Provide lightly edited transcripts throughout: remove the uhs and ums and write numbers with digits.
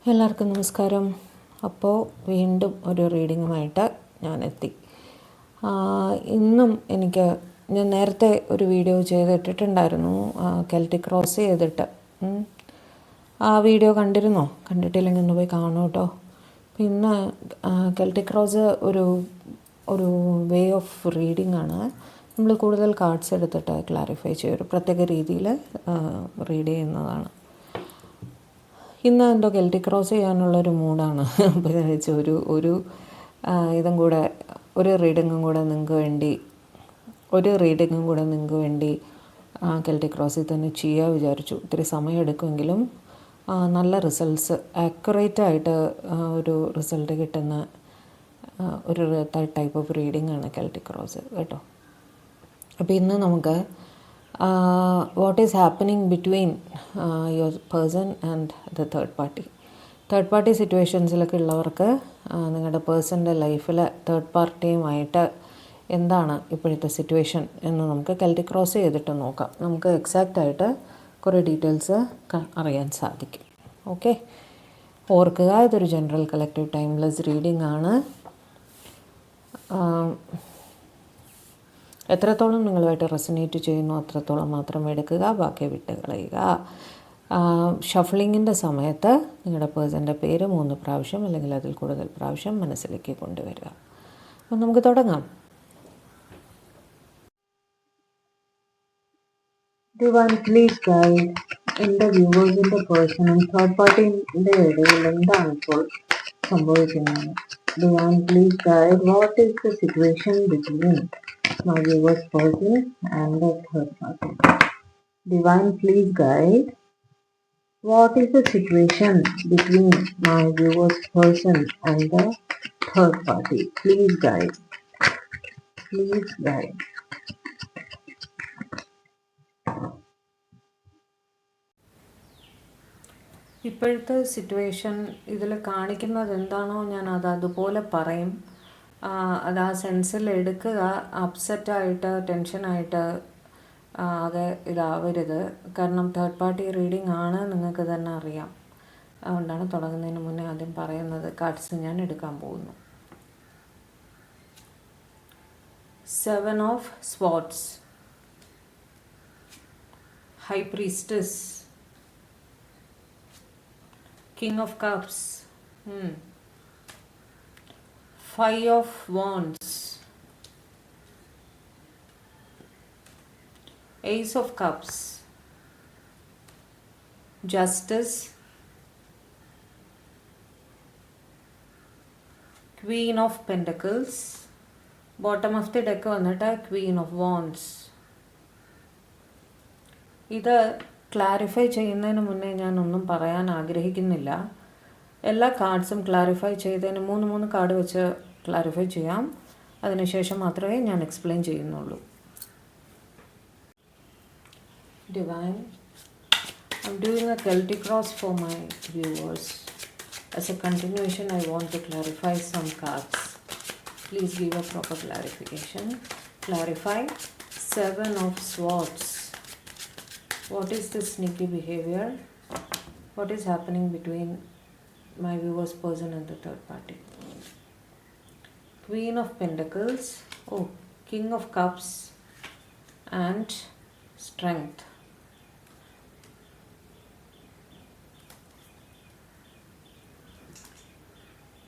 എല്ലാവർക്കും നമസ്കാരം. അപ്പോൾ വീണ്ടും ഒരു റീഡിങ്ങുമായിട്ട് ഞാനെത്തി. ഇന്നും ഞാൻ നേരത്തെ ഒരു വീഡിയോ ചെയ്തിട്ടിട്ടുണ്ടായിരുന്നു, കെൽറ്റിക് ക്രോസ് ചെയ്തിട്ട്. ആ വീഡിയോ കണ്ടിരുന്നോ? കണ്ടിട്ടില്ലെങ്കിൽ ഒന്ന് പോയി കാണൂ കേട്ടോ. പിന്നെ കെൽറ്റിക് ക്രോസ് ഒരു വേ ഓഫ് റീഡിംഗ് ആണ്. നമ്മൾ കൂടുതൽ കാർഡ്സ് എടുത്തിട്ട് ക്ലാരിഫൈ ചെയ്യും, ഒരു പ്രത്യേക രീതിയിൽ റീഡ് ചെയ്യുന്നതാണ്. ഇന്ന് എന്തോ കെൽറ്റിക് ക്രോസ് ചെയ്യാനുള്ളൊരു മൂഡാണ്. അപ്പോൾ ഞാൻ വെച്ചു ഇതും കൂടെ ഒരു റീഡിങ്ങും കൂടെ നിങ്ങൾക്ക് വേണ്ടി കെൽറ്റിക് ക്രോസിൽ തന്നെ ചെയ്യാൻ വിചാരിച്ചു. ഇത്തിരി സമയം എടുക്കുമെങ്കിലും നല്ല റിസൾട്ട്സ്, ആക്യുറേറ്റായിട്ട് ഒരു റിസൾട്ട് കിട്ടുന്ന ഒരു ടൈപ്പ് ഓഫ് റീഡിംഗ് ആണ് കെൽറ്റിക് ക്രോസ് കേട്ടോ. അപ്പോൾ ഇന്ന് നമുക്ക് what is happening between your person and the third party സിറ്റുവേഷൻസിലൊക്കെ ഉള്ളവർക്ക് നിങ്ങളുടെ പേഴ്സൻ്റെ ലൈഫിൽ തേർഡ് പാർട്ടിയുമായിട്ട് എന്താണ് ഇപ്പോഴത്തെ സിറ്റുവേഷൻ എന്ന് നമുക്ക് കെൽറ്റിക് ക്രോസ് ചെയ്തിട്ട് നോക്കാം. നമുക്ക് എക്സാക്റ്റായിട്ട് കുറേ ഡീറ്റെയിൽസ് അറിയാൻ സാധിക്കും. ഓക്കെ, ഓർക്കുക, ഇതൊരു ജനറൽ കളക്റ്റീവ് ടൈംലെസ് റീഡിംഗ് ആണ്. എത്രത്തോളം നിങ്ങളുമായിട്ട് റെസനേറ്റ് ചെയ്യുന്നു അത്രത്തോളം മാത്രം എടുക്കുക, ബാക്കി വിട്ട് കളയുക. ഷഫ്ലിങ്ങിൻ്റെ സമയത്ത് നിങ്ങളുടെ പേഴ്സൻ്റെ പേര് 3 പ്രാവശ്യം അല്ലെങ്കിൽ അതിൽ കൂടുതൽ പ്രാവശ്യം മനസ്സിലേക്ക് കൊണ്ടുവരിക. അപ്പം നമുക്ക് തുടങ്ങാം. Divine, please guide എൻ്റെ വ്യൂവേഴ്സിൻ്റെ പേഴ്സണും തേർഡ് പാർട്ടിൻ്റെ ഇടയിൽ എന്താണ് ഇപ്പോൾ സംഭവിക്കുന്നത്? Divine, please guide what is the situation between my viewers person and the third party. Divine, please guide what is the situation between my viewers person and the third party. Please guide. Please guide. ഇപ്പോഴത്തെ situation ഇതിൽ കാണിക്കുന്നത് എന്താണോ ഞാൻ അതുപോലെ പറയും. അത് ആ സെൻസിൽ എടുക്കുക. അപ്സെറ്റായിട്ട് ടെൻഷനായിട്ട് ആകെ ഇതാവരുത്. കാരണം തേർഡ് പാർട്ടി റീഡിംഗ് ആണ്, നിങ്ങൾക്ക് തന്നെ അറിയാം. അതുകൊണ്ടാണ് തുടങ്ങുന്നതിന് മുന്നേ ആദ്യം പറയുന്നത്. കാർഡ്സ് ഞാൻ എടുക്കാൻ പോകുന്നു. 7 of Swords, High Priestess, King of Cups, 5 of Wands, Ace of Cups, Justice, Queen of Pentacles, bottom of the deck വന്നിട്ട് ക്വീൻ ഓഫ് വാൻഡ്സ്. ഇത് ക്ലാരിഫൈ ചെയ്യുന്നതിന് മുന്നേ ഞാനൊന്നും പറയാൻ ആഗ്രഹിക്കുന്നില്ല. എല്ലാ കാർഡ്സും ക്ലാരിഫൈ ചെയ്തതിന് 3 കാർഡ് വെച്ച് ക്ലാരിഫൈ ചെയ്യാം. അതിനുശേഷം മാത്രമേ ഞാൻ എക്സ്പ്ലെയിൻ ചെയ്യുന്നുള്ളൂ. Divine, I'm doing a Celtic cross for my viewers. As a continuation, I want to clarify some cards. Please give a proper clarification. Clarify 7 of Swords. What is the sneaky behavior? What is happening between my viewer's person and the third party? Queen of Pentacles, King of Cups and Strength.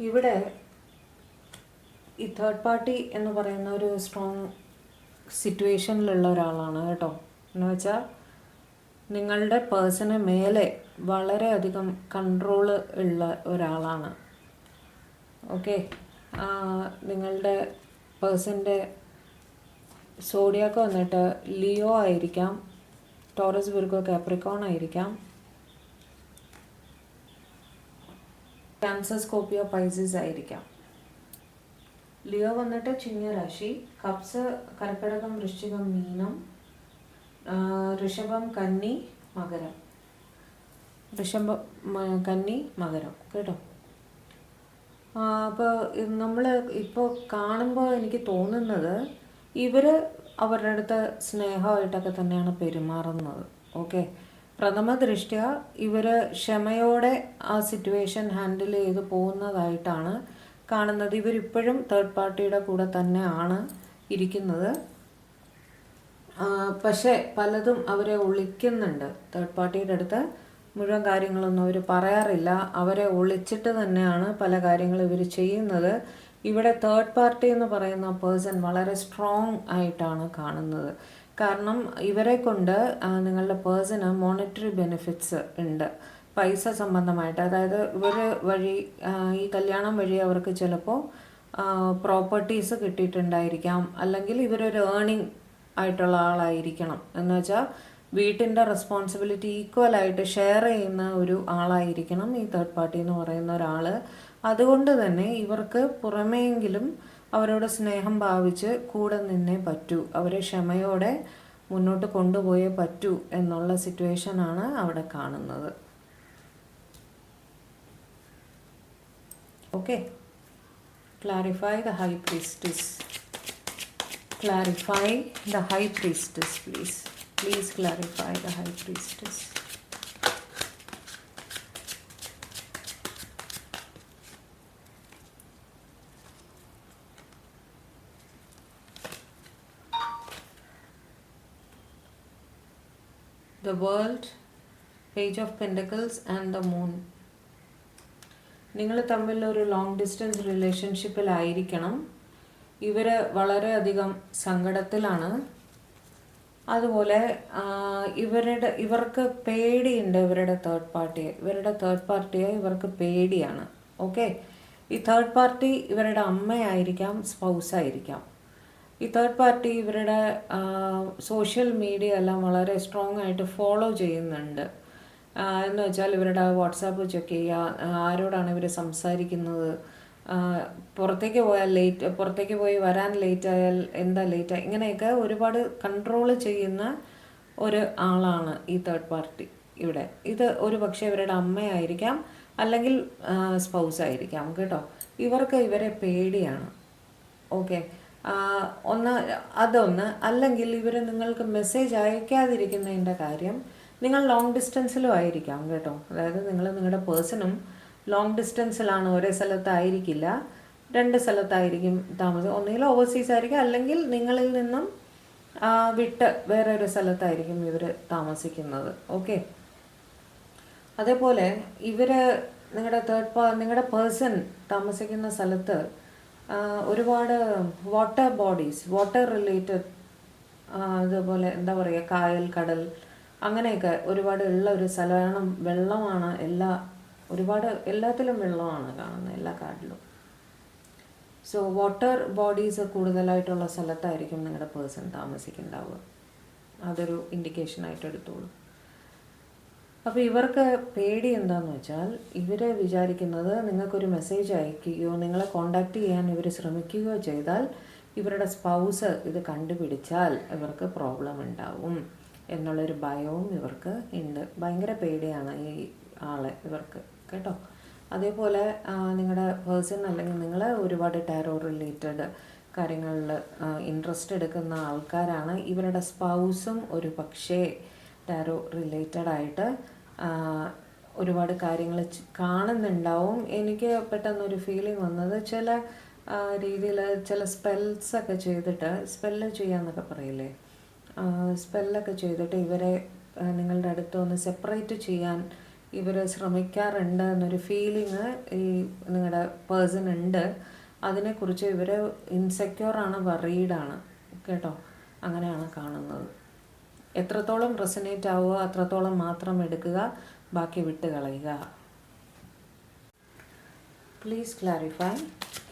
ഇവിടെ ഈ third party എന്ന് പറയുന്ന ഒരു strong സിറ്റുവേഷനിലുള്ള ഒരാളാണ് കേട്ടോ. എന്ന് വെച്ചാൽ നിങ്ങളുടെ പേഴ്സണ് മേലെ വളരെയധികം കൺട്രോള് ഉള്ള ഒരാളാണ്. ഓക്കെ, നിങ്ങളുടെ പേഴ്സൻ്റെ സോഡിയാക്ക് വന്നിട്ട് ലിയോ ആയിരിക്കാം, ടോറസ്, വിർഗോ, കാപ്രിക്കോൺ ആയിരിക്കാം, ക്യാൻസർ, സ്കോർപ്പിയോ, പൈസസ് ആയിരിക്കാം. ലിയോ വന്നിട്ട് ചിങ്ങരാശി, കപ്സ് കർക്കിടകം, വൃശ്ചികം, മീനം, ഋഷഭം, കന്നി, മകരം. കന്നി, മകരം കേട്ടോ. അപ്പോൾ നമ്മൾ ഇപ്പോൾ കാണുമ്പോൾ എനിക്ക് തോന്നുന്നത് ഇവർ അവരുടെ അടുത്ത് സ്നേഹമായിട്ടൊക്കെ തന്നെയാണ് പെരുമാറുന്നത്. ഓക്കെ, പ്രഥമ ദൃഷ്ട്യ ഇവർ ക്ഷമയോടെ ആ സിറ്റുവേഷൻ ഹാൻഡിൽ ചെയ്ത് പോകുന്നതായിട്ടാണ് കാണുന്നത്. ഇവരിപ്പോഴും തേർഡ് പാർട്ടിയുടെ കൂടെ തന്നെയാണ് ഇരിക്കുന്നത്. പക്ഷേ പലതും അവരെ ഒളിക്കുന്നുണ്ട്. തേർഡ് പാർട്ടിയുടെ അടുത്ത് മുഴുവൻ കാര്യങ്ങളൊന്നും അവർ പറയാറില്ല. അവരെ ഒളിച്ചിട്ട് തന്നെയാണ് പല കാര്യങ്ങളും ഇവർ ചെയ്യുന്നത്. ഇവിടെ തേർഡ് പാർട്ടി എന്ന് പറയുന്ന പേഴ്സൺ വളരെ സ്ട്രോങ് ആയിട്ടാണ് കാണുന്നത്. കാരണം ഇവരെ കൊണ്ട് നിങ്ങളുടെ പേഴ്സണ് മോണിറ്ററി ബെനിഫിറ്റ്സ് ഉണ്ട്, പൈസ സംബന്ധമായിട്ട്. അതായത് ഇവർ വഴി ഈ കല്യാണം വഴി അവർക്ക് ചിലപ്പോൾ പ്രോപ്പർട്ടീസ് കിട്ടിയിട്ടുണ്ടായിരിക്കാം, അല്ലെങ്കിൽ ഇവരൊരു ഏർണിംഗ് ആയിട്ടുള്ള ആളായിരിക്കണം. എന്ന് വെച്ചാൽ വീട്ടിൻ്റെ റെസ്പോൺസിബിലിറ്റി ഈക്വലായിട്ട് ഷെയർ ചെയ്യുന്ന ഒരു ആളായിരിക്കണം ഈ തേർഡ് പാർട്ടി എന്ന് പറയുന്ന ഒരാൾ. അതുകൊണ്ട് തന്നെ ഇവർക്ക് പുറമേയെങ്കിലും അവരോട് സ്നേഹം ഭാവിച്ച് കൂടെ നിന്നേ പറ്റൂ, അവരെ ക്ഷമയോടെ മുന്നോട്ട് കൊണ്ടുപോയേ പറ്റൂ എന്നുള്ള സിറ്റുവേഷനാണ് അവിടെ കാണുന്നത്. Okay, clarify the high priestess. Clarify the high priestess, please. Please clarify the high priestess. The world, Page of Pentacles and the Moon. നിങ്ങൾ തമ്മിൽ ഒരു ലോങ് ഡിസ്റ്റൻസ് റിലേഷൻഷിപ്പിലായിരിക്കണം. ഇവർ വളരെയധികം സങ്കടത്തിലാണ്. അതുപോലെ ഇവർക്ക് പേടിയുണ്ട് ഇവരുടെ തേർഡ് പാർട്ടിയെ ഇവർക്ക് പേടിയാണ്. ഓക്കെ, ഈ തേർഡ് പാർട്ടി ഇവരുടെ അമ്മയായിരിക്കാം, സ്പൗസായിരിക്കാം. ഈ തേർഡ് പാർട്ടി ഇവരുടെ സോഷ്യൽ മീഡിയ എല്ലാം വളരെ സ്ട്രോങ് ആയിട്ട് ഫോളോ ചെയ്യുന്നുണ്ട്. എന്ന് വെച്ചാൽ ഇവരുടെ വാട്സാപ്പ് ചെക്ക് ചെയ്യുക, ആരോടാണ് ഇവർ സംസാരിക്കുന്നത്, പുറത്തേക്ക് പോയി വരാൻ ലേറ്റായാൽ എന്താ ലേറ്റായി, ഇങ്ങനെയൊക്കെ ഒരുപാട് കൺട്രോൾ ചെയ്യുന്ന ഒരു ആളാണ് ഈ തേർഡ് പാർട്ടി ഇവിടെ. ഇത് ഒരു പക്ഷേ ഇവരുടെ അമ്മയായിരിക്കാം, അല്ലെങ്കിൽ സ്പൗസ് ആയിരിക്കാം കേട്ടോ. ഇവർക്ക് ഇവരെ പേടിയാണ്. ഓക്കെ, അതൊന്ന്. അല്ലെങ്കിൽ ഇവർ നിങ്ങൾക്ക് മെസ്സേജ് അയക്കാതിരിക്കുന്നതിൻ്റെ കാര്യം, നിങ്ങൾ ലോങ് ഡിസ്റ്റൻസിലും ആയിരിക്കാം കേട്ടോ. അതായത് നിങ്ങളുടെ പേഴ്സണും ലോങ് ഡിസ്റ്റൻസിലാണ്, ഒരേ സ്ഥലത്തായിരിക്കില്ല, 2 സ്ഥലത്തായിരിക്കും താമസം. ഒന്നുകിൽ ഓവർസീസ് ആയിരിക്കും, അല്ലെങ്കിൽ നിങ്ങളിൽ നിന്നും വിട്ട് വേറെ ഒരു സ്ഥലത്തായിരിക്കും ഇവർ താമസിക്കുന്നത്. ഓക്കെ, അതേപോലെ നിങ്ങളുടെ പേഴ്സൺ താമസിക്കുന്ന സ്ഥലത്ത് ഒരുപാട് വാട്ടർ റിലേറ്റഡ്, അതുപോലെ എന്താ പറയുക, കായൽ, കടൽ, അങ്ങനെയൊക്കെ ഒരുപാട് ഉള്ള ഒരു സ്ഥലമാണ്. വെള്ളമാണ് എല്ലാത്തിലും വെള്ളമാണ് കാണുന്നത്, എല്ലാ കാട്ടിലും. സോ വാട്ടർ ബോഡീസ് കൂടുതലായിട്ടുള്ള സ്ഥലത്തായിരിക്കും നിങ്ങളുടെ പേഴ്സൺ താമസിക്കുന്നുണ്ടാവുക. അതൊരു ഇൻഡിക്കേഷനായിട്ട് എടുത്തോളൂ. അപ്പോൾ ഇവർക്ക് പേടി എന്താണെന്ന് വെച്ചാൽ, ഇവർ വിചാരിക്കുന്നത് നിങ്ങൾക്കൊരു മെസ്സേജ് അയക്കുകയോ നിങ്ങളെ കോണ്ടാക്ട് ചെയ്യാൻ ഇവർ ശ്രമിക്കുകയോ ചെയ്താൽ, ഇവരുടെ സ്പൗസ് ഇത് കണ്ടുപിടിച്ചാൽ ഇവർക്ക് പ്രോബ്ലം ഉണ്ടാവും എന്നുള്ളൊരു ഭയവും ഇവർക്ക് ഉണ്ട്. ഭയങ്കര പേടിയാണ് ഈ ആളെ ഇവർക്ക് കേട്ടോ. അതേപോലെ നിങ്ങളുടെ പേഴ്സൺ അല്ലെങ്കിൽ നിങ്ങൾ ഒരുപാട് ടാരോ റിലേറ്റഡ് കാര്യങ്ങളിൽ ഇൻട്രസ്റ്റ് എടുക്കുന്ന ആൾക്കാരാണ്. ഇവരുടെ സ്പൗസും ഒരു പക്ഷേ ടാരോ റിലേറ്റഡായിട്ട് ഒരുപാട് കാര്യങ്ങൾ കാണുന്നുണ്ടാവും. എനിക്ക് പെട്ടെന്നൊരു ഫീലിംഗ് വന്നത്, ചില രീതിയിൽ ചില സ്പെൽസൊക്കെ ചെയ്തിട്ട്, സ്പെല്ല് ചെയ്യാന്നൊക്കെ പറയില്ലേ, സ്പെല്ലൊക്കെ ചെയ്തിട്ട് ഇവരെ നിങ്ങളുടെ അടുത്തൊന്ന് സെപ്പറേറ്റ് ചെയ്യാൻ ഇവർ ശ്രമിക്കാറുണ്ട് എന്നൊരു ഫീലിംഗ് ഈ നിങ്ങളുടെ പേഴ്സൺ ഉണ്ട്. അതിനെക്കുറിച്ച് ഇവർ ഇൻസെക്യൂറാണ്, വറീഡാണ് കേട്ടോ. അങ്ങനെയാണ് കാണുന്നത്. എത്രത്തോളം റെസനേറ്റ് ആവുക അത്രത്തോളം മാത്രം എടുക്കുക, ബാക്കി വിട്ട് കളയുക. Please clarify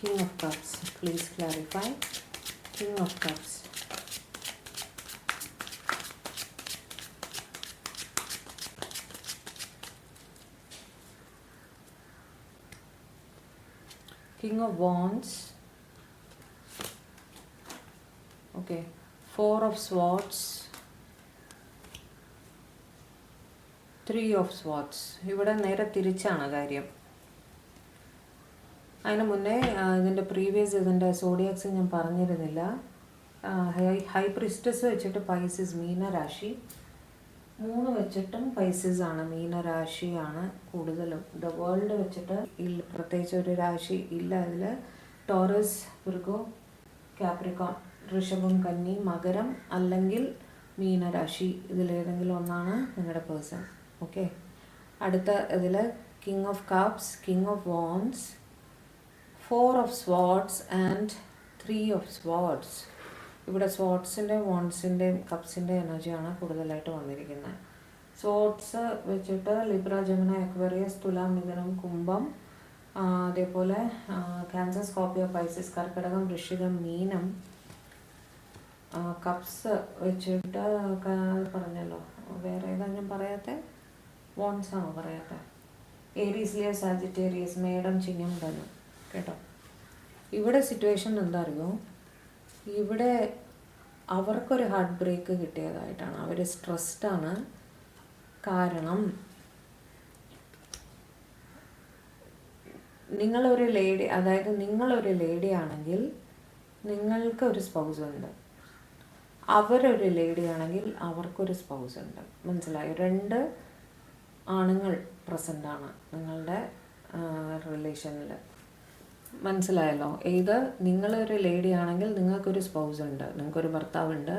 king of cups. Please clarify king of cups. King of Wands. Okay, 4 of Swords, 3 of Swords. ഇവിടെ നേരെ തിരിച്ചാണ് കാര്യം. അതിന് മുന്നേ ഇതിൻ്റെ ഇതിൻ്റെ സോഡിയാക്സ് ഞാൻ പറഞ്ഞിരുന്നില്ല. ഹൈ പ്രിസ്റ്റസ് വെച്ചിട്ട് പൈസസ് മീനരാശി, 3 വെച്ചിട്ടും പൈസസ് ആണ്, മീനരാശിയാണ് കൂടുതലും. ദ വേൾഡ് വെച്ചിട്ട് പ്രത്യേകിച്ച് ഒരു രാശി ഇല്ല ഇതിൽ. ടോറസ്, വിർഗോ, കാപ്രിക്കോൺ, ഋഷഭം, കന്നി, മകരം അല്ലെങ്കിൽ മീനരാശി, ഇതിലേതെങ്കിലും ഒന്നാണ് നിങ്ങളുടെ പേഴ്സൺ. ഓക്കെ, അടുത്ത ഇതിൽ king of cups, king of wands, 4 of swords and 3 of swords. ഇവിടെ സ്വാർഡ്സിൻ്റെയും വാൻഡ്സിൻ്റെയും കപ്സിൻ്റെ എനർജിയാണ് കൂടുതലായിട്ട് വന്നിരിക്കുന്നത്. സ്വാർഡ്സ് വെച്ചിട്ട് ലിബ്ര, ജെമിനി, അക്വേറിയസ്, തുലാം, മിഥുനം, കുംഭം, അതേപോലെ ക്യാൻസർ, സ്കോർപ്പിയോ, പൈസസ്, കർക്കിടകം, വൃശ്ചികം, മീനം. കപ്സ് വെച്ചിട്ട് പറഞ്ഞല്ലോ, വേറെ ഏതാ ഞാൻ പറയാത്ത? വോൺസ് ആണോ പറയാത്ത? ഏരീസ്, ലിയോ, സാജിറ്റേറിയസ്, മേടം, ചിങ്ങം, ധനു. കേട്ടോ, ഇവിടെ സിറ്റുവേഷൻ എന്താ അറിയോ, ഇവിടെ അവർക്കൊരു ഹാർട്ട് ബ്രേക്ക് കിട്ടിയതായിട്ടാണ്. അവർ സ്ട്രെസ്ഡാണ്. കാരണം നിങ്ങളൊരു ലേഡി, അതായത് നിങ്ങളൊരു ലേഡി ആണെങ്കിൽ നിങ്ങൾക്ക് ഒരു സ്പൗസ് ഉണ്ട്, അവരൊരു ലേഡി ആണെങ്കിൽ അവർക്കൊരു സ്പൗസ് ഉണ്ട്. മനസ്സിലായോ? 2 ആണുങ്ങൾ പ്രസൻ്റാണ് നിങ്ങളുടെ റിലേഷനിൽ. മനസ്സിലായല്ലോ? ഏത് നിങ്ങളൊരു ലേഡി ആണെങ്കിൽ നിങ്ങൾക്കൊരു സ്പൗസ് ഉണ്ട്, നിങ്ങൾക്കൊരു ഭർത്താവുണ്ട്.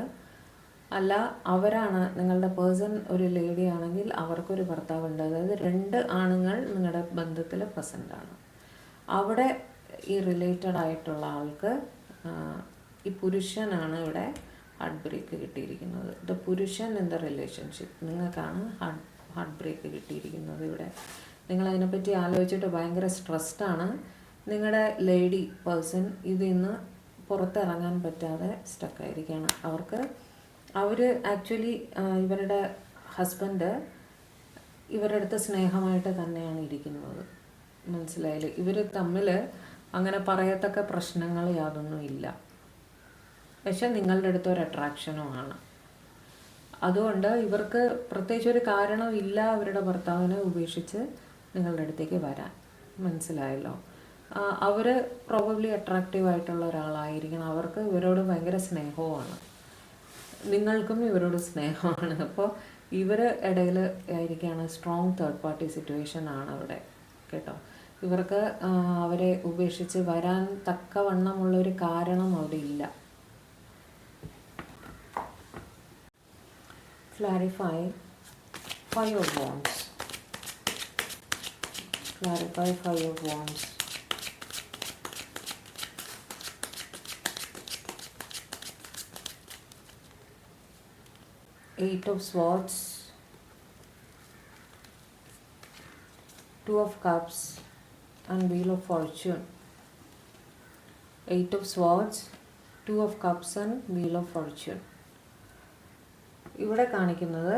അല്ല, അവരാണ് നിങ്ങളുടെ പേഴ്സൺ ഒരു ലേഡി ആണെങ്കിൽ അവർക്കൊരു ഭർത്താവുണ്ട്. അതായത് 2 ആണുങ്ങൾ നിങ്ങളുടെ ബന്ധത്തിൽ പ്രസൻ്റാണ്. അവിടെ ഈ റിലേറ്റഡ് ആയിട്ടുള്ള ആൾക്ക് ഈ പുരുഷനാണ് ഇവിടെ ഹാർട്ട് ബ്രേക്ക് കിട്ടിയിരിക്കുന്നത്. ദ പുരുഷൻ ഇൻ ദ റിലേഷൻഷിപ്പ്, നിങ്ങൾക്കാണ് ഹാർട്ട് ബ്രേക്ക് കിട്ടിയിരിക്കുന്നത്. ഇവിടെ നിങ്ങളതിനെപ്പറ്റി ആലോചിച്ചിട്ട് ഭയങ്കര സ്ട്രെസ്ഡാണ്. നിങ്ങളുടെ ലേഡി പേഴ്സൺ ഇതിൽ നിന്ന് പുറത്തിറങ്ങാൻ പറ്റാതെ സ്റ്റക്കായിരിക്കുകയാണ്. അവർ ആക്ച്വലി ഇവരുടെ ഹസ്ബൻഡ് ഇവരുടെ അടുത്ത് സ്നേഹമായിട്ട് തന്നെയാണ് ഇരിക്കുന്നത്. മനസ്സിലായില്ലേ? ഇവർ തമ്മിൽ അങ്ങനെ പറയത്തക്ക പ്രശ്നങ്ങൾ യാതൊന്നും ഇല്ല. പക്ഷെ നിങ്ങളുടെ അടുത്ത് ഒരു അട്രാക്ഷനുമാണ്. അതുകൊണ്ട് ഇവർക്ക് പ്രത്യേകിച്ച് ഒരു കാരണമില്ല അവരുടെ ഭർത്താവിനെ ഉപേക്ഷിച്ച് നിങ്ങളുടെ അടുത്തേക്ക് വരാൻ. മനസ്സിലായല്ലോ? അവർ പ്രോബബ്ലി അട്രാക്റ്റീവ് ആയിട്ടുള്ള ഒരാളായിരിക്കണം. അവർക്ക് ഇവരോട് ഭയങ്കര സ്നേഹവുമാണ്, നിങ്ങൾക്കും ഇവരോട് സ്നേഹമാണ്. അപ്പോൾ ഇവർ ഇടയിൽ ആയിരിക്കുകയാണ്. സ്ട്രോങ് തേർഡ് പാർട്ടി സിറ്റുവേഷൻ ആണ് അവിടെ. കേട്ടോ, ഇവർക്ക് അവരെ ഉപേക്ഷിച്ച് വരാൻ തക്കവണ്ണമുള്ളൊരു കാരണം അവിടെ ഇല്ല. Clarify 5 of wands. Clarify 5 of wands. Eight of swords, 2 of cups and wheel of fortune. 8 of swords, 2 of cups and wheel of fortune. ഇവിടെ കാണിക്കുന്നത്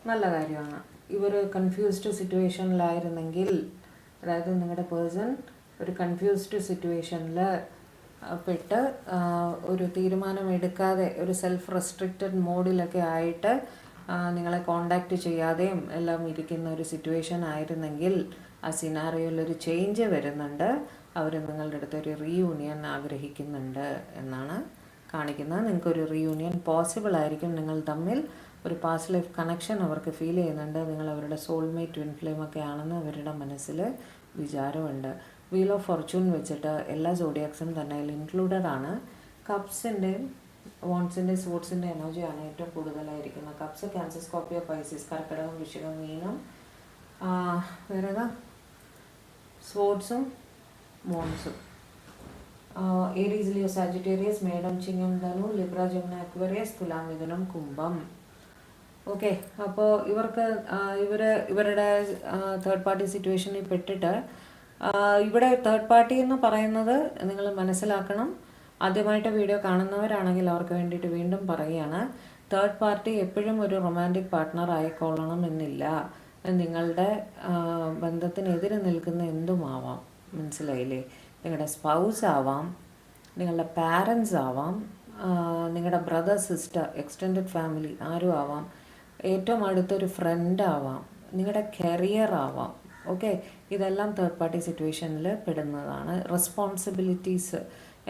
നല്ല കാര്യമാണ്. ഇവർ കൺഫ്യൂസ്ഡ് സിറ്റുവേഷനിലായിരുന്നെങ്കിൽ, അതായത് നിങ്ങളുടെ പേഴ്സൺ ഒരു കൺഫ്യൂസ്ഡ് സിറ്റുവേഷനിൽ പെട്ട് ഒരു തീരുമാനമെടുക്കാതെ ഒരു സെൽഫ് റെസ്ട്രിക്റ്റഡ് മോഡിലൊക്കെ ആയിട്ട് നിങ്ങളെ കോണ്ടാക്റ്റ് ചെയ്യാതെയും എല്ലാം ഇരിക്കുന്ന ഒരു സിറ്റുവേഷൻ ആയിരുന്നെങ്കിൽ ആ സിനാറിയോയിലൊരു ചേഞ്ച് വരുന്നുണ്ട്. അവർ നിങ്ങളുടെ അടുത്തൊരു റീയൂണിയൻ ആഗ്രഹിക്കുന്നുണ്ട് എന്നാണ് കാണിക്കുന്നത്. നിങ്ങൾക്കൊരു റീയൂണിയൻ പോസിബിൾ ആയിരിക്കും. നിങ്ങൾ തമ്മിൽ ഒരു പാസ്റ്റ് ലൈഫ് കണക്ഷൻ അവർക്ക് ഫീൽ ചെയ്യുന്നുണ്ട്. നിങ്ങൾ അവരുടെ സോൾമേറ്റ്, ട്വിൻ ഫ്ലെയിം ഒക്കെ ആണെന്ന് അവരുടെ മനസ്സിൽ വിചാരമുണ്ട്. വീൽ ഓഫ് ഫോർച്യൂൺ വെച്ചിട്ട് എല്ലാ സോഡിയാക്സും തന്നെ അതിൽ ഇൻക്ലൂഡഡ് ആണ്. കപ്സിൻ്റെയും വോൺസിൻ്റെ സ്പോർട്സിൻ്റെ എനർജിയാണ് ഏറ്റവും കൂടുതലായിരിക്കുന്നത്. കപ്സ്, ക്യാൻസർ, സ്കോർപ്പിയോ, പൈസസ്, കർക്കിടകം, വൃശ്ചികം, മീനം. വേറെ ഏതാ? സ്പോർട്സും വോൺസും. ഏരീസ്, ലിയോ, സാജിറ്റേറിയസ്, മേടം, ചിങ്ങം, ധനു, ലിബ്ര, ജെമിനി, അക്വേറിയസ്, തുലാം, മിഥുനം, കുംഭം. ഓക്കെ, അപ്പോൾ ഇവരുടെ തേർഡ് പാർട്ടി സിറ്റുവേഷനിൽ പെട്ടിട്ട് ഇവിടെ തേർഡ് പാർട്ടി എന്ന് പറയുന്നത് നിങ്ങൾ മനസ്സിലാക്കണം. ആദ്യമായിട്ട് വീഡിയോ കാണുന്നവരാണെങ്കിൽ അവർക്ക് വേണ്ടിയിട്ട് വീണ്ടും പറയുകയാണ്, തേർഡ് പാർട്ടി എപ്പോഴും ഒരു റൊമാൻറ്റിക് പാർട്ട്ണർ ആയിക്കൊള്ളണം എന്നില്ല. നിങ്ങളുടെ ബന്ധത്തിനെതിരെ നിൽക്കുന്ന എന്തുമാവാം. മനസ്സിലായില്ലേ? നിങ്ങളുടെ സ്പൗസ് ആവാം, നിങ്ങളുടെ പാരൻസ് ആവാം, നിങ്ങളുടെ ബ്രദർ, സിസ്റ്റർ, എക്സ്റ്റെൻഡഡ് ഫാമിലി ആരും ആവാം, ഏറ്റവും അടുത്തൊരു ഫ്രണ്ട് ആവാം, നിങ്ങളുടെ കരിയർ ആവാം. ഓക്കെ, ഇതെല്ലാം തേർഡ് പാർട്ടി സിറ്റുവേഷനിൽ പെടുന്നതാണ്. റെസ്പോൺസിബിലിറ്റീസ്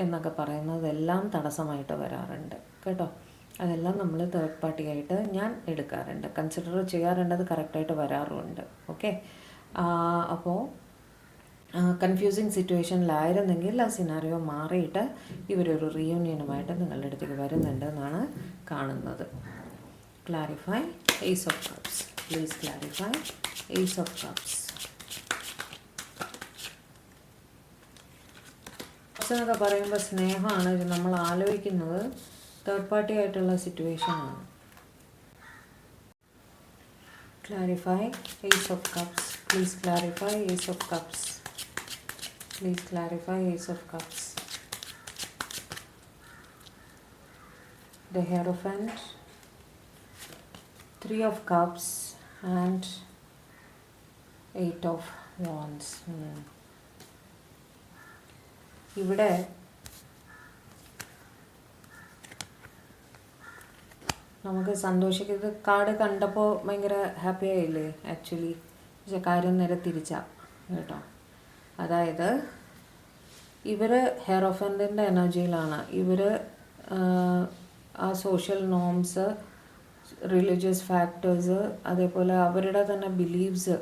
എന്നൊക്കെ പറയുന്നതെല്ലാം തടസ്സമായിട്ട് വരാറുണ്ട്. കേട്ടോ, അതെല്ലാം നമ്മൾ തേർഡ് പാർട്ടിയായിട്ട് ഞാൻ എടുക്കാറുണ്ട്, കൺസിഡർ ചെയ്യാറുണ്ട്, അത് കറക്റ്റായിട്ട് വരാറുമുണ്ട്. ഓക്കെ, അപ്പോൾ കൺഫ്യൂസിങ് സിറ്റുവേഷനിലായിരുന്നെങ്കിൽ ആ സിനാറിയോ മാറിയിട്ട് ഇവരൊരു റീയൂണിയനുമായിട്ട് നിങ്ങളുടെ അടുത്തേക്ക് വരുന്നുണ്ട് എന്നാണ് കാണുന്നത്. Clarify ace of cups, please clarify ace of cups. Cups എന്നൊക്കെ പറയുമ്പോൾ സ്നേഹമാണ്, ഇത് നമ്മൾ ആലോചിക്കുന്നത് തേർഡ് പാർട്ടി ആയിട്ടുള്ള സിറ്റുവേഷനാണ്. Clarify ace of cups, please clarify ace of cups, please clarify ace of cups. The Hierophant, 3 of Cups and 8 of Wands. ഇവിടെ നമുക്ക് സന്തോഷിക്കുന്നത് കാർഡ് കണ്ടപ്പോൾ ഭയങ്കര ഹാപ്പി ആയില്ലേ ആക്ച്വലി. പക്ഷെ കാര്യം നേരെ തിരിച്ചാ കേട്ടോ. അതായത് ഇവർ ഹെയറോഫൻറ്റിൻ്റെ എനർജിയിലാണ്. ഇവർ ആ സോഷ്യൽ നോംസ്, റിലീജിയസ് ഫാക്ടേഴ്സ്, അതേപോലെ അവരുടെ തന്നെ ബിലീവ്സ്,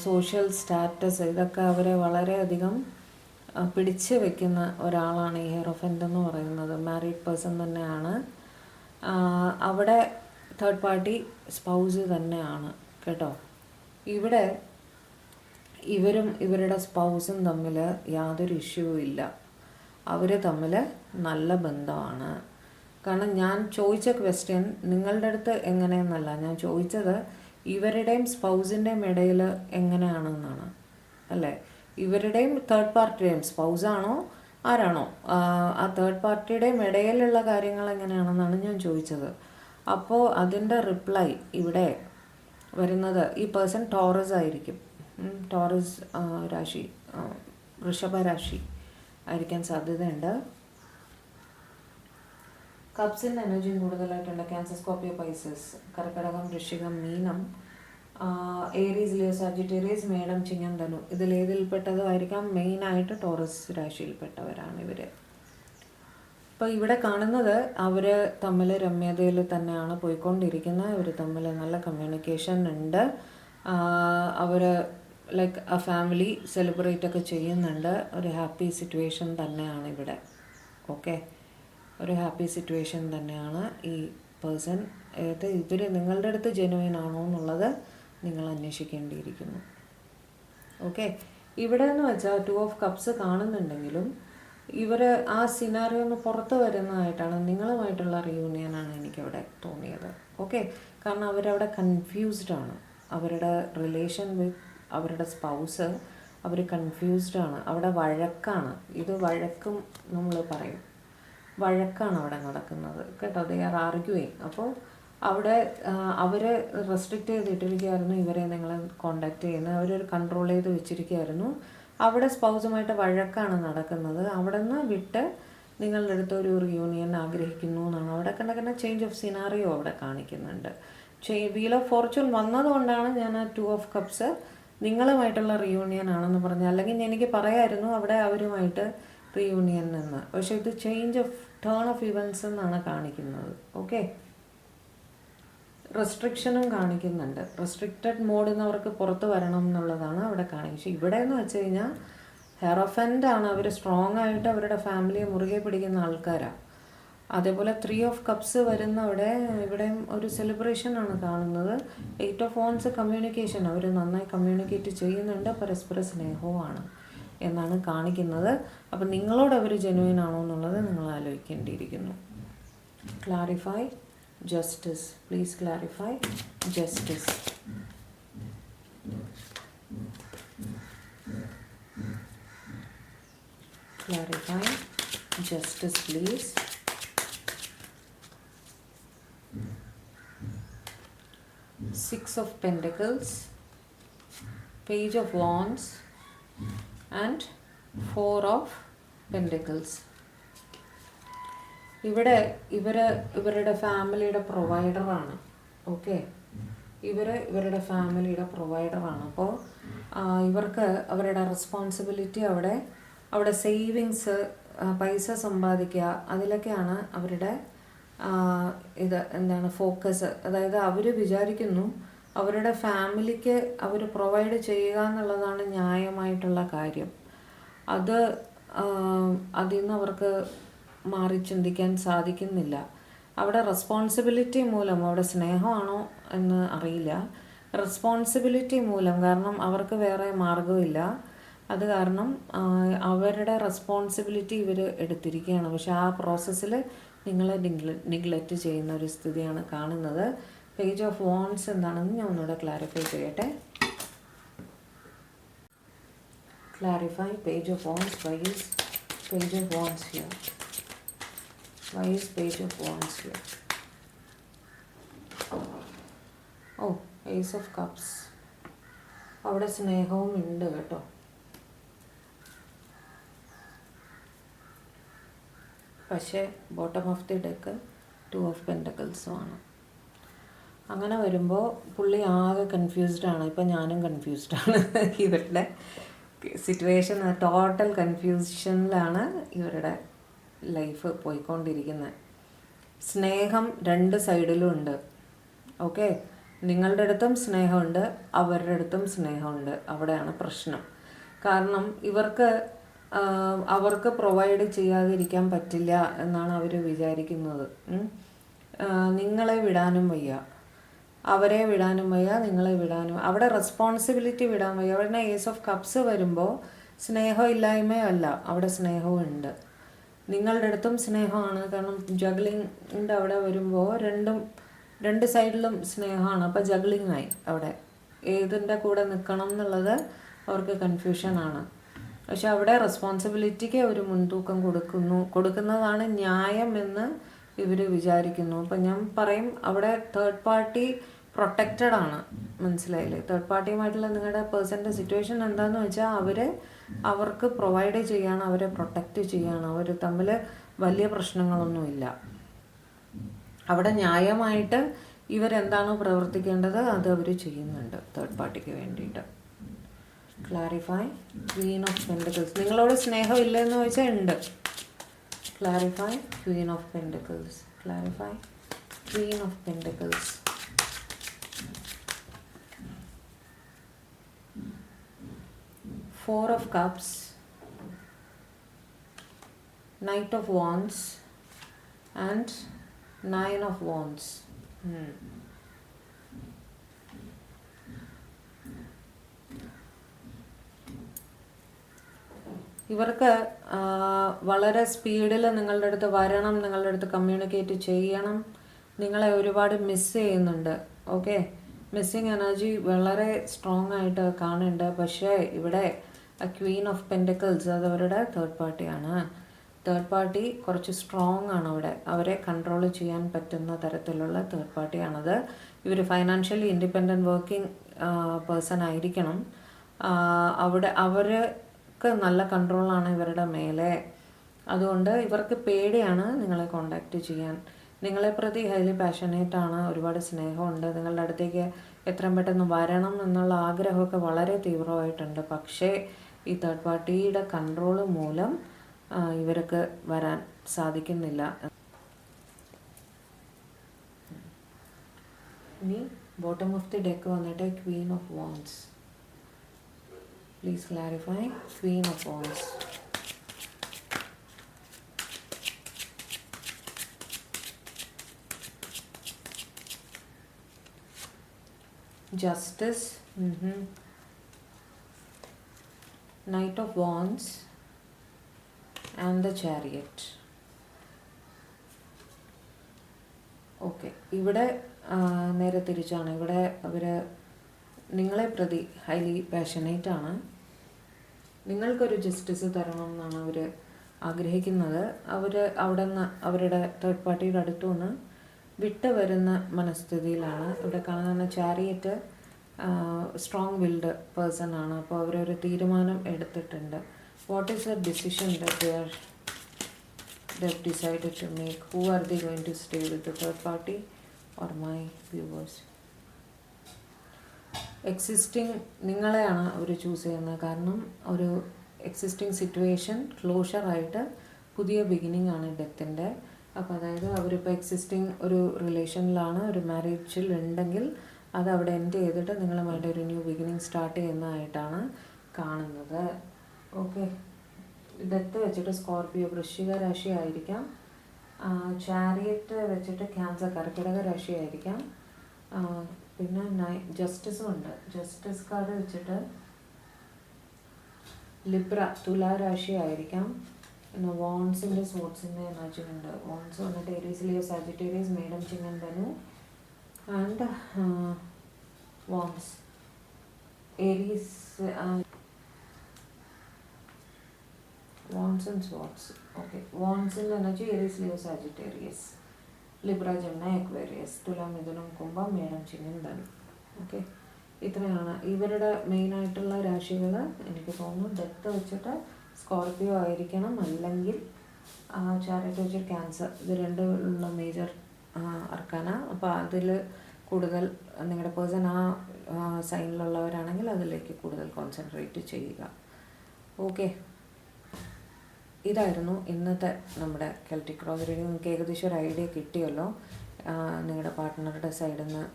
സോഷ്യൽ സ്റ്റാറ്റസ്, ഇതൊക്കെ അവരെ വളരെയധികം പിടിച്ച് വെക്കുന്ന ഒരാളാണ് ഈ ഹെയറോഫൻറ്റ് എന്ന് പറയുന്നത്. മാരീഡ് പേഴ്സൺ തന്നെയാണ്. അവിടെ തേർഡ് പാർട്ടി സ്പൗസ് തന്നെയാണ് കേട്ടോ. ഇവിടെ ഇവരും ഇവരുടെ സ്പൗസും തമ്മിൽ യാതൊരു ഇഷ്യൂ ഇല്ല. അവർ തമ്മിൽ നല്ല ബന്ധമാണ്. കാരണം ഞാൻ ചോദിച്ച ക്വസ്റ്റ്യൻ നിങ്ങളുടെ അടുത്ത് എങ്ങനെയെന്നല്ല, ഞാൻ ചോദിച്ചത് ഇവരുടെയും സ്പൗസിൻ്റെയും ഇടയിൽ എങ്ങനെയാണെന്നാണ്. അല്ലേ, ഇവരുടെയും തേർഡ് പാർട്ടിയുടെയും, സ്പൗസാണോ ആരാണോ ആ തേർഡ് പാർട്ടിയുടെയും ഇടയിലുള്ള കാര്യങ്ങൾ എങ്ങനെയാണെന്നാണ് ഞാൻ ചോദിച്ചത്. അപ്പോൾ അതിൻ്റെ റിപ്ലൈ ഇവിടെ വരുന്നത് ഈ പേഴ്സൺ ടോറസ് ആയിരിക്കും. ടോറസ് രാശി, വൃഷഭ രാശി ആയിരിക്കാൻ സാധ്യതയുണ്ട്. കപ്സിൻ്റെ എനർജിയും കൂടുതലായിട്ടുണ്ട്. ക്യാൻസർ, സ്കോർപ്പിയോ, പൈസസ്, കർക്കിടകം, വൃശ്ചികം, മീനം, ഏരീസ്, ലിയോ, സാജിറ്റേറിയസ്, മേടം, ചിങ്ങം, ധനു, ഇതിലേതിൽപ്പെട്ടതായിരിക്കാം. മെയിനായിട്ട് ടോറസ് രാശിയിൽപ്പെട്ടവരാണ് ഇവർ. അപ്പോൾ ഇവിടെ കാണുന്നത് അവർ തമ്മിൽ രമ്യതയിൽ തന്നെയാണ് പോയിക്കൊണ്ടിരിക്കുന്നത്. ഇവർ തമ്മിൽ നല്ല കമ്മ്യൂണിക്കേഷൻ ഉണ്ട്. അവർ ലൈക്ക് ആ ഫാമിലി സെലിബ്രേറ്റ് ഒക്കെ ചെയ്യുന്നുണ്ട്. ഒരു ഹാപ്പി സിറ്റുവേഷൻ തന്നെയാണ് ഇവിടെ. ഓക്കെ, ഒരു ഹാപ്പി സിറ്റുവേഷൻ തന്നെയാണ്. ഈ പേഴ്സൺ ഇവർ നിങ്ങളുടെ അടുത്ത് ജെനുവിൻ ആണോ എന്നുള്ളത് നിങ്ങൾ അന്വേഷിക്കേണ്ടിയിരിക്കുന്നു. ഓക്കെ, ഇവിടെ എന്ന് വെച്ചാൽ 2 ഓഫ് കപ്സ് കാണുന്നുണ്ടെങ്കിലും ഇവർ ആ സിനാറിയോ ഒന്ന് പുറത്ത് വരുന്നതായിട്ടാണ്. നിങ്ങളുമായിട്ടുള്ള റീയൂണിയനാണ് എനിക്കവിടെ തോന്നിയത്. ഓക്കെ, കാരണം അവരവിടെ കൺഫ്യൂസ്ഡാണ്. അവരുടെ റിലേഷൻ വിത്ത് അവരുടെ സ്പൗസ്, അവർ കൺഫ്യൂസ്ഡാണ്. അവിടെ വഴക്കാണ്. ഇത് വഴക്കും നമ്മൾ പറയും, വഴക്കാണ് അവിടെ നടക്കുന്നത് കേട്ടോ. They are arguing. അപ്പോൾ അവിടെ അവർ റെസ്ട്രിക്റ്റ് ചെയ്തിട്ടിരിക്കുകയായിരുന്നു ഇവരെ നിങ്ങളെ കോണ്ടാക്ട് ചെയ്യുന്നത്. അവരൊരു കൺട്രോൾ ചെയ്ത് വെച്ചിരിക്കുകയായിരുന്നു. അവിടെ സ്പൗസുമായിട്ട് വഴക്കാണ് നടക്കുന്നത്. അവിടെ നിന്ന് വിട്ട് നിങ്ങളുടെ അടുത്ത് ഒരു റിയൂണിയൻ ആഗ്രഹിക്കുന്നു എന്നാണ് അവിടെ കണ്ടക്കുന്ന ചേഞ്ച് ഓഫ് സിനാറിയോ അവിടെ കാണിക്കുന്നുണ്ട്. വീൽ ഓഫ് ഫോർച്യൂൺ വന്നതുകൊണ്ടാണ് ഞാൻ ആ 2 ഓഫ് കപ്സ് നിങ്ങളുമായിട്ടുള്ള റിയൂണിയൻ ആണെന്ന് പറഞ്ഞു. അല്ലെങ്കിൽ എനിക്ക് പറയായിരുന്നു അവിടെ അവരുമായിട്ട് റിയൂണിയൻ എന്ന്. പക്ഷെ ഇത് change of turn of events എന്നാണ് കാണിക്കുന്നത്. ഓക്കെ, റെസ്ട്രിക്ഷനും കാണിക്കുന്നുണ്ട്. റെസ്ട്രിക്റ്റഡ് മോഡിൽ നിന്ന് അവർക്ക് പുറത്ത് വരണം എന്നുള്ളതാണ് അവിടെ കാണിക്കുന്നത്. പക്ഷേ ഇവിടെ എന്ന് വെച്ച് കഴിഞ്ഞാൽ ഹെയറോഫൻറ്റ് ആണ്. അവർ സ്ട്രോങ് ആയിട്ട് അവരുടെ ഫാമിലിയെ മുറുകെ പിടിക്കുന്ന ആൾക്കാരാണ്. അതേപോലെ 3 ഓഫ് കപ്സ് വരുന്ന ഇവിടെയും ഒരു സെലിബ്രേഷനാണ് കാണുന്നത്. 8 ഓഫ് വോൺസ് കമ്മ്യൂണിക്കേഷൻ, അവർ നന്നായി കമ്മ്യൂണിക്കേറ്റ് ചെയ്യുന്നുണ്ട്. പരസ്പര സ്നേഹവുമാണ് എന്നാണ് കാണിക്കുന്നത്. അപ്പം നിങ്ങളോട് അവർ ജെനുവിൻ ആണോ എന്നുള്ളത് നിങ്ങൾ ആലോചിക്കേണ്ടിയിരിക്കുന്നു. Clarify justice, please clarify justice. Clarify justice please. Six of Pentacles, Page of Wands and 4 of Pentacles. ഇവിടെ ഇവരുടെ ഫാമിലിയുടെ പ്രൊവൈഡറാണ്. ഓക്കെ, ഇവരുടെ ഫാമിലിയുടെ പ്രൊവൈഡറാണ്. അപ്പോൾ ഇവർക്ക് അവരുടെ റെസ്പോൺസിബിലിറ്റി അവിടെ സേവിങ്സ്, പൈസ സമ്പാദിക്കുക, അതിലൊക്കെയാണ് അവരുടെ ഇത് എന്താണ് ഫോക്കസ്, അതായത് അവർ വിചാരിക്കുന്നു അവരുടെ ഫാമിലിക്ക് അവർ പ്രൊവൈഡ് ചെയ്യുക എന്നുള്ളതാണ് ന്യായമായിട്ടുള്ള കാര്യം. അതിൽ നിന്ന് അവർക്ക് മാറി ചിന്തിക്കാൻ സാധിക്കുന്നില്ല. അവിടെ റെസ്പോൺസിബിലിറ്റി മൂലം, അവിടെ സ്നേഹമാണോ എന്ന് അറിയില്ല, റെസ്പോൺസിബിലിറ്റി മൂലം, കാരണം അവർക്ക് വേറെ മാർഗമില്ല, അത് കാരണം അവരുടെ റെസ്പോൺസിബിലിറ്റി ഇവർ എടുത്തിരിക്കുകയാണ്. പക്ഷെ ആ പ്രോസസ്സിൽ നിങ്ങളെ നിഗ്ലക്റ്റ് ചെയ്യുന്ന ഒരു സ്ഥിതിയാണ് കാണുന്നത്. പേജ് ഓഫ് വാൻഡ്സ് എന്താണെന്ന് ഞാൻ ഒന്നുകൂടെ ക്ലാരിഫൈ ചെയ്യട്ടെ. Clarify page of wands. Why is page of wands here? Why is page of wands here? Oh, ace of cups. അവിടെ സ്നേഹവും ഉണ്ട് കേട്ടോ. പക്ഷേ bottom of the deck 2 of പെൻറ്റക്കിൾസുമാണ്. അങ്ങനെ വരുമ്പോൾ പുള്ളി ആകെ കൺഫ്യൂസ്ഡാണ്. ഇപ്പം ഞാനും കൺഫ്യൂസ്ഡാണ്. ഇവരുടെ സിറ്റുവേഷൻ ടോട്ടൽ കൺഫ്യൂഷനിലാണ് ഇവരുടെ ലൈഫ് പോയിക്കൊണ്ടിരിക്കുന്നത്. സ്നേഹം 2 സൈഡിലും ഉണ്ട്. ഓക്കെ, നിങ്ങളുടെ അടുത്തും സ്നേഹമുണ്ട്, അവരുടെ അടുത്തും സ്നേഹമുണ്ട്. അവിടെയാണ് പ്രശ്നം. കാരണം അവർക്ക് പ്രൊവൈഡ് ചെയ്യാതിരിക്കാൻ പറ്റില്ല എന്നാണ് അവർ വിചാരിക്കുന്നത്. നിങ്ങളെ വിടാനും വയ്യ, അവരെ വിടാനും വയ്യ, നിങ്ങളെ വിടാനും, അവിടെ റെസ്പോൺസിബിലിറ്റി വിടാൻ വയ്യ. അവിടെ ഏസ് ഓഫ് കപ്സ് വരുമ്പോൾ സ്നേഹമില്ലായ്മയല്ല, അവിടെ സ്നേഹവും ഉണ്ട്. നിങ്ങളുടെ അടുത്തും സ്നേഹമാണ്. കാരണം ജഗ്ലിങ്ങിൻ്റെ അവിടെ വരുമ്പോൾ രണ്ട് സൈഡിലും സ്നേഹമാണ്. അപ്പോൾ ജഗ്ലിങ് ആയി. അവിടെ ഏതിൻ്റെ കൂടെ നിൽക്കണം എന്നുള്ളത് അവർക്ക് കൺഫ്യൂഷനാണ്. പക്ഷെ അവിടെ റെസ്പോൺസിബിലിറ്റിക്ക് ഒരു മുൻതൂക്കം കൊടുക്കുന്നതാണ് ന്യായം എന്ന് ഇവർ വിചാരിക്കുന്നു. അപ്പം ഞാൻ പറയും, അവിടെ തേർഡ് പാർട്ടി പ്രൊട്ടക്റ്റഡ് ആണ്. മനസ്സിലായില്ലേ? തേർഡ് പാർട്ടിയുമായിട്ടുള്ള നിങ്ങളുടെ പേഴ്സൻ്റെ സിറ്റുവേഷൻ എന്താണെന്ന് വെച്ചാൽ അവർക്ക് പ്രൊവൈഡ് ചെയ്യാണ്, അവരെ പ്രൊട്ടക്റ്റ് ചെയ്യാണ്. അവർ തമ്മിൽ വലിയ പ്രശ്നങ്ങളൊന്നുമില്ല. അവിടെ ന്യായമായിട്ട് ഇവരെന്താണോ പ്രവർത്തിക്കേണ്ടത് അത് അവർ ചെയ്യുന്നുണ്ട് തേർഡ് പാർട്ടിക്ക് വേണ്ടിയിട്ട്. Clarify Queen of pentacles. നിങ്ങളോട് സ്നേഹം ഇല്ലെന്ന് ചോദിച്ചാൽ ഉണ്ട്. Clarify Queen of pentacles. Clarify Queen of pentacles. Four of Cups, Knight of Wands and Nine of Wands. ഇവർക്ക് വളരെ സ്പീഡിൽ നിങ്ങളുടെ അടുത്ത് വരണം, നിങ്ങളുടെ അടുത്ത് കമ്മ്യൂണിക്കേറ്റ് ചെയ്യണം. നിങ്ങളെ ഒരുപാട് മിസ് ചെയ്യുന്നുണ്ട്. ഓക്കെ, മിസ്സിങ് എനർജി വളരെ സ്ട്രോങ് ആയിട്ട് കാണുന്നുണ്ട്. പക്ഷേ ഇവിടെ ക്വീൻ ഓഫ് പെൻറ്റക്കിൾസ് അത് അവരുടെ തേർഡ് പാർട്ടിയാണ്. തേർഡ് പാർട്ടി കുറച്ച് സ്ട്രോങ് ആണ്. അവരെ കൺട്രോൾ ചെയ്യാൻ പറ്റുന്ന തരത്തിലുള്ള തേർഡ് പാർട്ടിയാണത്. ഇവർ ഫൈനാൻഷ്യലി ഇൻഡിപെൻഡൻറ്റ് വർക്കിംഗ് പേഴ്സൺ ആയിരിക്കണം. അവർക്ക് നല്ല കൺട്രോളാണ് ഇവരുടെ മേലെ. അതുകൊണ്ട് ഇവർക്ക് പേടിയാണ് നിങ്ങളെ കോണ്ടാക്റ്റ് ചെയ്യാൻ. നിങ്ങളെ പ്രതി ഹൈലി പാഷനേറ്റ് ആണ്, ഒരുപാട് സ്നേഹമുണ്ട്, നിങ്ങളുടെ അടുത്തേക്ക് എത്രയും പെട്ടെന്ന് വരണം എന്നുള്ള ആഗ്രഹമൊക്കെ വളരെ തീവ്രമായിട്ടുണ്ട്. പക്ഷേ ഈ തേർഡ് പാർട്ടിയുടെ കൺട്രോൾ മൂലം ഇവർക്ക് വരാൻ സാധിക്കുന്നില്ല. ഇനി ബോട്ടം ഓഫ് ദി ഡെക്ക് വന്നിട്ട് Queen of wands. Please clarify Queen of wands. Justice, Knight of Wands and the Chariot. Okay, ഇവിടെ നേരെ തിരിച്ചാണ്. ഇവിടെ അവർ നിങ്ങളെ പ്രതി ഹൈലി പാഷനേറ്റ് ആണ്. നിങ്ങൾക്കൊരു ജസ്റ്റിസ് തരണം എന്നാണ് അവർ ആഗ്രഹിക്കുന്നത്. അവർ അവിടെ നിന്ന് അവരുടെ തേർഡ് പാർട്ടിയുടെ അടുത്തു നിന്ന് വിട്ട് വരുന്ന മനസ്ഥിതിയിലാണ്. ഇവിടെ കാണുന്ന ചാരിയറ്റ് സ്ട്രോങ് വിൽഡ് പേഴ്സൺ ആണ്. അപ്പോൾ അവരൊരു തീരുമാനം എടുത്തിട്ടുണ്ട്. What is the decision they've decided to make? Who are they going to stay with, the third party or my viewers? Existing നിങ്ങളെയാണ് അവർ ചൂസ് ചെയ്യുന്നത്. കാരണം ഒരു എക്സിസ്റ്റിംഗ് സിറ്റുവേഷൻ ക്ലോഷറായിട്ട് പുതിയ ബിഗിനിങ് ആണ് ഡെത്തിൻ്റെ. അപ്പോൾ അതായത് അവരിപ്പോൾ എക്സിസ്റ്റിംഗ് ഒരു റിലേഷനിലാണ്, ഒരു മാരേജിൽ ഉണ്ടെങ്കിൽ അത് അവിടെ എൻഡ് ചെയ്തിട്ട് നിങ്ങളുമായിട്ട് ഒരു ന്യൂ ബിഗിനിങ് സ്റ്റാർട്ട് ചെയ്യുന്നതായിട്ടാണ് കാണുന്നത്. ഓക്കെ, ഡെത്ത് വെച്ചിട്ട് സ്കോർപിയോ വൃശ്ചിക രാശി ആയിരിക്കാം. ചാരിയറ്റ് വെച്ചിട്ട് ക്യാൻസർ കർക്കിടക രാശി ആയിരിക്കാം. പിന്നെ ജസ്റ്റിസും ഉണ്ട്. ജസ്റ്റിസ് കാർഡ് വെച്ചിട്ട് ലിബ്ര തുലാ രാശി ആയിരിക്കാം. പിന്നെ വോൺസിൻ്റെ സ്പോർട്സിൻ്റെ എനർജി ഉണ്ട്. വോൺസ് വന്നിട്ട് ഏരീസ് ലിയോ സാജിറ്റേറിയസ് മേഡം ചിങ്ങൻ ധനു and wands Aries wands and sports. Okay, വോൺസിൻ്റെ energy Aries Leo Sagittarius, Libra Gemini Aquarius, തുല മിഥുനം കുംഭം മേഡം ചിങ്ങൻ ധനു. ഓക്കെ, ഇത്രയാണ് ഇവരുടെ മെയിനായിട്ടുള്ള രാശികൾ. എനിക്ക് തോന്നുന്നു ഡെത്ത് വെച്ചിട്ട് സ്കോർപിയോ ആയിരിക്കണം, അല്ലെങ്കിൽ ചാരിറ്റി വെച്ചിട്ട് ക്യാൻസർ. ഇത് രണ്ടുള്ള മേജർ അർക്കാന. അപ്പോൾ അതിൽ കൂടുതൽ നിങ്ങളുടെ പേഴ്സൺ ആ സൈനിലുള്ളവരാണെങ്കിൽ അതിലേക്ക് കൂടുതൽ കോൺസെൻട്രേറ്റ് ചെയ്യുക. ഓക്കെ, ഇതായിരുന്നു ഇന്നത്തെ നമ്മുടെ കെൽറ്റിക് ക്രോസ് റീഡിങ്. നിങ്ങൾക്ക് ഏകദേശം ഒരു ഐഡിയ കിട്ടിയല്ലോ നിങ്ങളുടെ പാർട്ട്ണറുടെ സൈഡിൽ നിന്ന്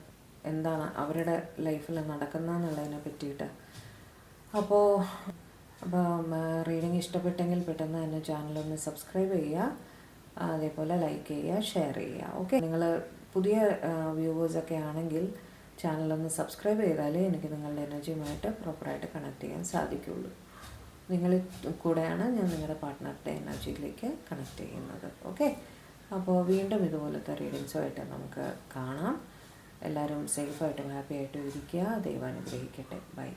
എന്താണ് അവരുടെ ലൈഫിൽ നടക്കുന്നതെന്നുള്ളതിനെ പറ്റിയിട്ട്. അപ്പോൾ റീഡിങ് ഇഷ്ടപ്പെട്ടെങ്കിൽ പെട്ടെന്ന് തന്നെ ചാനലൊന്ന് സബ്സ്ക്രൈബ് ചെയ്യുക, അതേപോലെ ലൈക്ക് ചെയ്യുക, ഷെയർ ചെയ്യുക. ഓക്കെ, നിങ്ങൾ പുതിയ വ്യൂവേഴ്സൊക്കെ ആണെങ്കിൽ ചാനലൊന്ന് സബ്സ്ക്രൈബ് ചെയ്താലേ എനിക്ക് നിങ്ങളുടെ എനർജിയുമായിട്ട് പ്രോപ്പറായിട്ട് കണക്ട് ചെയ്യാൻ സാധിക്കുള്ളൂ. നിങ്ങൾ കൂടെയാണ് ഞാൻ നിങ്ങളുടെ പാർട്ട്ണറുടെ എനർജിയിലേക്ക് കണക്ട് ചെയ്യുന്നത്. ഓക്കെ, അപ്പോൾ വീണ്ടും ഇതുപോലത്തെ റീഡിങ്സുമായിട്ട് നമുക്ക് കാണാം. എല്ലാവരും സേഫായിട്ടും ഹാപ്പി ആയിട്ടും ഇരിക്കുക. ദൈവം അനുഗ്രഹിക്കട്ടെ. ബൈ.